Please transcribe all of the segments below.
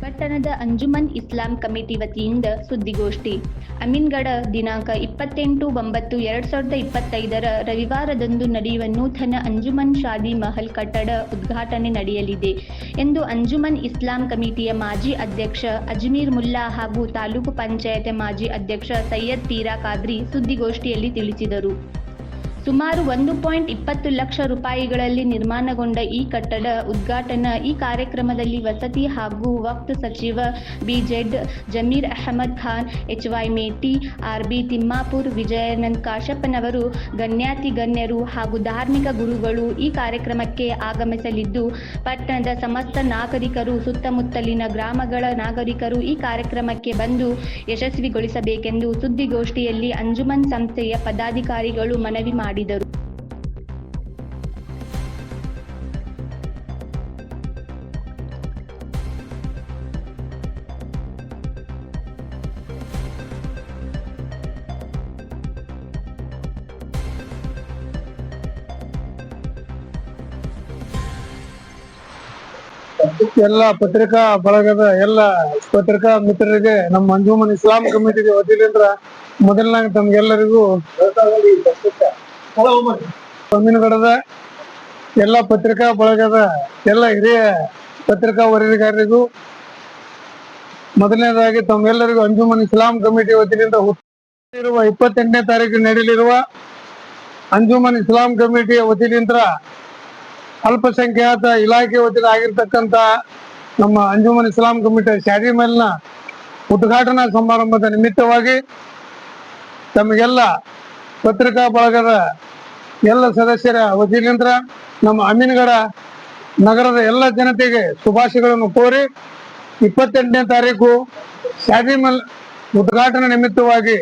ಪಟ್ಟಣದ ಅಂಜುಮನ್ ಇಸ್ಲಾಂ ಕಮಿಟಿ ವತಿಯಿಂದ ಸುದ್ದಿಗೋಷ್ಠಿ. ಅಮೀನ್ಗಢ ದಿನಾಂಕ 28/9/2025 ರವಿವಾರದಂದು ನಡೆಯುವ ನೂತನ ಅಂಜುಮನ್ ಶಾದಿ ಮಹಲ್ ಕಟ್ಟಡ ಉದ್ಘಾಟನೆ ನಡೆಯಲಿದೆ ಎಂದು ಅಂಜುಮನ್ ಇಸ್ಲಾಂ ಕಮಿಟಿಯ ಮಾಜಿ ಅಧ್ಯಕ್ಷ ಅಜ್ಮೀರ್ ಮುಲ್ಲಾ ಹಾಗೂ ತಾಲೂಕು ಪಂಚಾಯತ್ ಮಾಜಿ ಅಧ್ಯಕ್ಷ ಸೈಯದ್ ಪೀರಾ ಖಾದ್ರಿ ಸುದ್ದಿಗೋಷ್ಠಿಯಲ್ಲಿ ತಿಳಿಸಿದರು. ಸುಮಾರು 1.20 ಲಕ್ಷ ರೂಪಾಯಿಗಳಲ್ಲಿ ನಿರ್ಮಾಣಗೊಂಡ ಈ ಕಟ್ಟಡ ಉದ್ಘಾಟನಾ ಈ ಕಾರ್ಯಕ್ರಮದಲ್ಲಿ ವಸತಿ ಹಾಗೂ ವಕ್ಫ್ ಸಚಿವ ಬಿಜೆಡ್ ಜಮೀರ್ ಅಹಮದ್ ಖಾನ್, HY ಮೇಟಿ, RB ತಿಮ್ಮಾಪುರ್, ವಿಜಯಾನಂದ್ ಕಾಶಪ್ಪನವರು, ಗಣ್ಯಾತಿಗಣ್ಯರು ಹಾಗೂ ಧಾರ್ಮಿಕ ಗುರುಗಳು ಈ ಕಾರ್ಯಕ್ರಮಕ್ಕೆ ಆಗಮಿಸಲಿದ್ದು, ಪಟ್ಟಣದ ಸಮಸ್ತ ನಾಗರಿಕರು, ಸುತ್ತಮುತ್ತಲಿನ ಗ್ರಾಮಗಳ ನಾಗರಿಕರು ಈ ಕಾರ್ಯಕ್ರಮಕ್ಕೆ ಬಂದು ಯಶಸ್ವಿಗೊಳಿಸಬೇಕೆಂದು ಸುದ್ದಿಗೋಷ್ಠಿಯಲ್ಲಿ ಅಂಜುಮನ್ ಸಂಸ್ಥೆಯ ಪದಾಧಿಕಾರಿಗಳು ಮನವಿ ಮಾಡಿದರು. ಎಲ್ಲ ಪತ್ರಿಕಾ ಬಳಗದ ಎಲ್ಲ ಪತ್ರಿಕಾ ಮಿತ್ರರಿಗೆ ನಮ್ಮ ಅಂಜುಮನ್ ಇಸ್ಲಾಂ ಕಮಿಟಿಗೆ ವತಿಯಿಂದ ಮೊದಲನಾಗ ತಮ್ಗೆಲ್ಲರಿಗೂ ಅಮೀನ್ಗಢದ ಎಲ್ಲ ಪತ್ರಿಕಾ ಬಳಗದ ಎಲ್ಲ ಹಿರಿಯ ಪತ್ರಿಕಾ ವರದಿಗಾರರಿಗೂ ಮೊದಲನೇದಾಗಿ ತಮ್ಮೆಲ್ಲರಿಗೂ ಅಂಜುಮನ್ ಇಸ್ಲಾಂ ಕಮಿಟಿ ವತಿಯಿಂದ 28ನೇ ತಾರೀಕು ನಡೆಯಲಿರುವ ಅಂಜುಮನ್ ಇಸ್ಲಾಂ ಕಮಿಟಿಯ ವತಿಯಿಂದ ಅಲ್ಪಸಂಖ್ಯಾತ ಇಲಾಖೆ ವತಿಯಿಂದ ಆಗಿರ್ತಕ್ಕಂಥ ನಮ್ಮ ಅಂಜುಮನ್ ಇಸ್ಲಾಂ ಕಮಿಟಿ ಶಾದಿ ಮಹಲ್ನ ಉದ್ಘಾಟನಾ ಸಮಾರಂಭದ ನಿಮಿತ್ತವಾಗಿ ತಮಗೆಲ್ಲ ಪತ್ರಿಕಾ ಬಳಗದ ಎಲ್ಲ ಸದಸ್ಯರ ವತಿಯಿಂದ ನಮ್ಮ ಅಮೀನ್ಗಢ ನಗರದ ಎಲ್ಲ ಜನತೆಗೆ ಶುಭಾಶಯಗಳನ್ನು ಕೋರಿ 28ನೇ ತಾರೀಕು ಶಾದಿ ಮಹಲ್ ಉದ್ಘಾಟನಾ ನಿಮಿತ್ತವಾಗಿ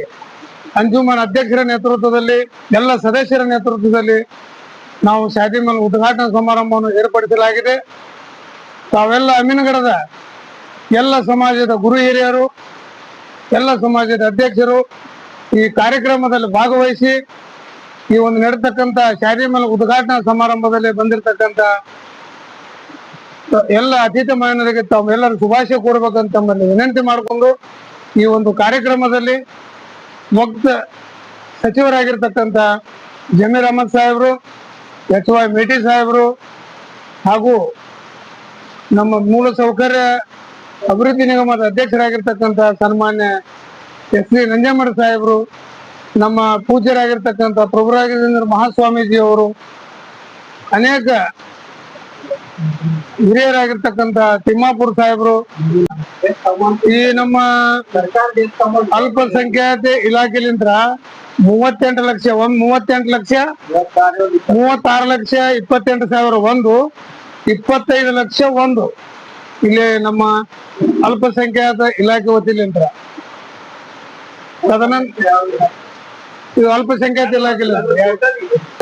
ಅಂಜುಮನ್ ಅಧ್ಯಕ್ಷರ ನೇತೃತ್ವದಲ್ಲಿ ಎಲ್ಲ ಸದಸ್ಯರ ನೇತೃತ್ವದಲ್ಲಿ ನಾವು ಶಾದಿ ಮಹಲ್ ಉದ್ಘಾಟನಾ ಸಮಾರಂಭವನ್ನು ಏರ್ಪಡಿಸಲಾಗಿದೆ. ತಾವೆಲ್ಲ ಅಮೀನ್ಗಢದ ಎಲ್ಲ ಸಮಾಜದ ಗುರು ಹಿರಿಯರು, ಎಲ್ಲ ಸಮಾಜದ ಅಧ್ಯಕ್ಷರು ಈ ಕಾರ್ಯಕ್ರಮದಲ್ಲಿ ಭಾಗವಹಿಸಿ ಈ ಒಂದು ನಡೆತಕ್ಕಂಥ ಶಾದಿ ಮಹಲ್ ಉದ್ಘಾಟನಾ ಸಮಾರಂಭದಲ್ಲಿ ಬಂದಿರತಕ್ಕಂಥ ಎಲ್ಲ ಅತಿಥಿ ಮಾನ್ಯರಿಗೆ ತಾವೆಲ್ಲರೂ ಶುಭಾಶಯ ಕೋರ್ಬೇಕಂತ ತಮ್ಮಲ್ಲಿ ವಿನಂತಿ ಮಾಡಿಕೊಂಡು ಈ ಒಂದು ಕಾರ್ಯಕ್ರಮದಲ್ಲಿ ವಕ್ಫ್ ಸಚಿವರಾಗಿರ್ತಕ್ಕಂಥ ಜಮೀರ್ ಅಹಮದ್ ಸಾಹೇಬರು, HY ಮೇಟಿ ಸಾಹೇಬರು ಹಾಗೂ ನಮ್ಮ ಮೂಲಸೌಕರ್ಯ ಅಭಿವೃದ್ಧಿ ನಿಗಮದ ಅಧ್ಯಕ್ಷರಾಗಿರ್ತಕ್ಕಂಥ ಸನ್ಮಾನ್ಯ SV ನಂಜಮ್ಮಡ್ ಸಾಹೇಬರು, ನಮ್ಮ ಪೂಜ್ಯರಾಗಿರ್ತಕ್ಕಂಥ ಪ್ರಭುರಾಘವೇಂದ್ರ ಮಹಾಸ್ವಾಮೀಜಿ ಅವರು, ಅನೇಕ ಹಿರಿಯರಾಗಿರ್ತಕ್ಕಂಥ ತಿಮ್ಮಾಪುರ್ ಸಾಹೇಬರು, ಈ ನಮ್ಮ ಅಲ್ಪಸಂಖ್ಯಾತ ಇಲಾಖೆಲಿಂದ 36 ಲಕ್ಷ 28,000 ಒಂದು 25 ಲಕ್ಷ ಒಂದು ಇಲ್ಲಿ ನಮ್ಮ ಅಲ್ಪಸಂಖ್ಯಾತ ಇಲಾಖೆ ವತಿಲಿಂದ ಇದು ಅಲ್ಪಸಂಖ್ಯಾತ ಇಲಾಖೆ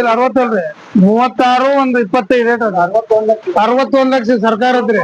60 36 ಒಂದು 25 61 ಲಕ್ಷ ಸರ್ಕಾರದ್ರಿ.